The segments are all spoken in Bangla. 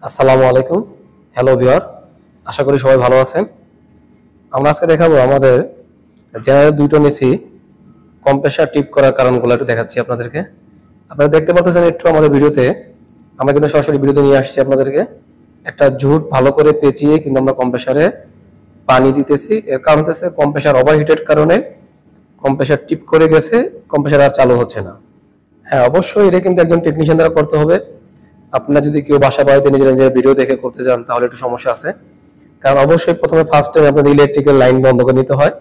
আসসালামু আলাইকুম। হ্যালো ভিউয়ার, আশা করি সবাই ভালো আছেন। আমরা আজকে দেখাবো আমাদের জেনারেল 2 টন এসি কম্প্রেসার টিপ করার কারণগুলো একটু দেখাচ্ছি আপনাদেরকে। আপনারা দেখতে পাচ্ছেন একটু আমাদের ভিডিওতে, আমরা কিন্তু সরাসরি ভিডিওতে নিয়ে আসছি আপনাদেরকে। একটা ঝুট ভালো করে পেঁচিয়ে কিন্তু আমরা কম্প্রেসারে পানি দিতেছি। এর কারণ হচ্ছে কম্প্রেসার ওভারহিটের কারণে কম্প্রেসার টিপ করে গেছে, কম্প্রেসার আর চালু হচ্ছে না। হ্যাঁ, অবশ্যই এটা কিন্তু একজন টেকনিশিয়ান দ্বারা করতে হবে। আপনারা যদি কেউ বাসা বাড়িতে নিজের নিজের ভিডিও দেখে করতে যান তাহলে একটু সমস্যা আছে। কারণ অবশ্যই প্রথমে ফার্স্ট টাইম আপনাদের ইলেকট্রিক্যাল লাইন বন্ধ করে নিতে হয়।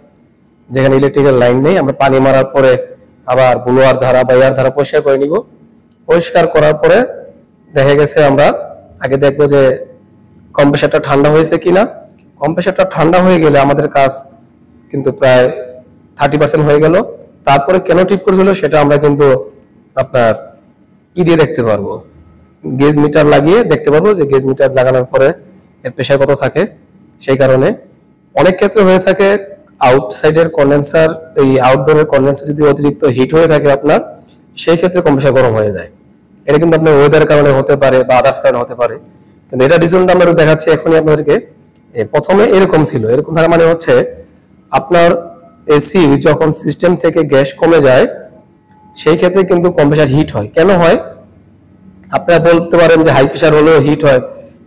যেখানে ইলেকট্রিক্যাল লাইন নেই, আমরা পানি মারার পরে আবার ব্লোয়ার ধারা বা এয়ার ধারা পরিষ্কার করে নিব। পরিষ্কার করার পরে দেখা গেছে আমরা আগে দেখবো যে কম্প্রেসারটা ঠান্ডা হয়েছে কিনা। কম্প্রেসারটা ঠান্ডা হয়ে গেলে আমাদের কাজ কিন্তু প্রায় 30% হয়ে গেল। তারপরে কেন টিপ করেছিল সেটা আমরা কিন্তু আপনার দিয়ে দেখতে পারবো। গেজ মিটার লাগিয়ে দেখতে পারবো যে গেজ মিটার লাগানোর পরে এর প্রেসার কত থাকে। সেই কারণে অনেক ক্ষেত্রে হয়ে থাকে আউটসাইডের কন্ডেন্সার, এই আউটডোরের কন্ডেন্সার যদি অতিরিক্ত হিট হয়ে থাকে আপনার, সেই ক্ষেত্রে কম্প্রেসার গরম হয়ে যায়। এটা কিন্তু আপনার ওয়েদার কারণে হতে পারে বা আদার্স কারণে হতে পারে, কিন্তু এটা রিজনটা আমরা দেখাচ্ছি এখনই আপনাদেরকে। প্রথমে এরকম ছিল, এরকম থাকা মানে হচ্ছে আপনার এসি যখন সিস্টেম থেকে গ্যাস কমে যায় সেই ক্ষেত্রে কিন্তু কম্প্রেসার হিট হয়। কেন হয়? আপনারা বলতে পারেন যে হাই প্রেসার হলেও হিট হয়,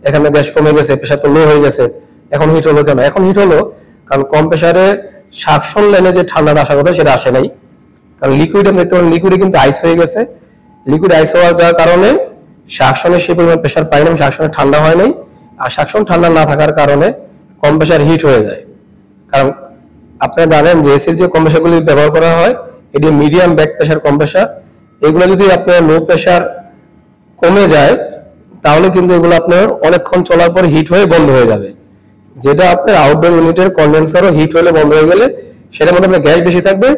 এখানে গ্যাস কমে গেছে, প্রেসার তো লো হয়ে গেছে, এখন হিট হলো কেন? এখন হিট হলো কারণ কম্প্রেসারে সাকশন লাইনে যে ঠান্ডাটা আসার কথা সেটা আসে নাই। কারণ লিকুইড আমরা দেখতে পারেন লিকুইডে কিন্তু আইস হয়ে গেছে। লিকুইড আইস হওয়ার যার কারণে সাকশনে সেই পরিমাণ প্রেসার পাই না, সাকশনে ঠান্ডা হয় নাই। আর সাকশন ঠান্ডা না থাকার কারণে কম্প্রেসার হিট হয়ে যায়। কারণ আপনারা জানেন যে এসির যে কম্প্রেসারগুলি ব্যবহার করা হয় এটি মিডিয়াম ব্যাক প্রেসার কম্প্রেসার। এগুলো যদি আপনার লো প্রেসার কমে যায় তাহলে কিন্তু এগুলো আপনার অনেকক্ষণ চলার পর হিট হয়ে বন্ধ হয়ে যাবে। যেটা আপনার আউটডোর ইউনিটের কন্ডেন্সারও হিট হলে বন্ধ হয়ে গেলে সেটার মধ্যে আপনার গ্যাস বেশি থাকবে,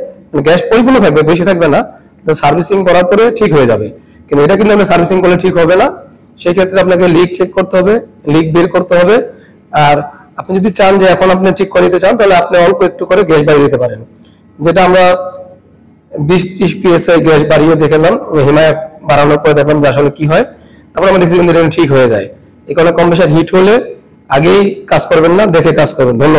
গ্যাস পরিপূর্ণ থাকবে, বেশি থাকবে না, কিন্তু সার্ভিসিং করার পরে ঠিক হয়ে যাবে। কিন্তু এটা কিন্তু আপনার সার্ভিসিং করলে ঠিক হবে না। সেই ক্ষেত্রে আপনাকে লিক চেক করতে হবে, লিক বের করতে হবে। আর আপনি যদি চান যে এখন আপনি ঠিক করে দিতে চান তাহলে আপনি অল্প একটু করে গ্যাস বাড়িয়ে দিতে পারেন। যেটা আমরা 20-30 PSI গ্যাস বাড়িয়ে দেখলাম, হিমায়ত বাড়ানোর পরে দেখলাম যে আসলে কি হয়। তারপর আমরা দেখছি কিন্তু এটা ঠিক হয়ে যায়। এই কারণে কম্প্রেসার হিট হলে আগেই কাজ করবেন না, দেখে কাজ করবেন। ধন্যবাদ।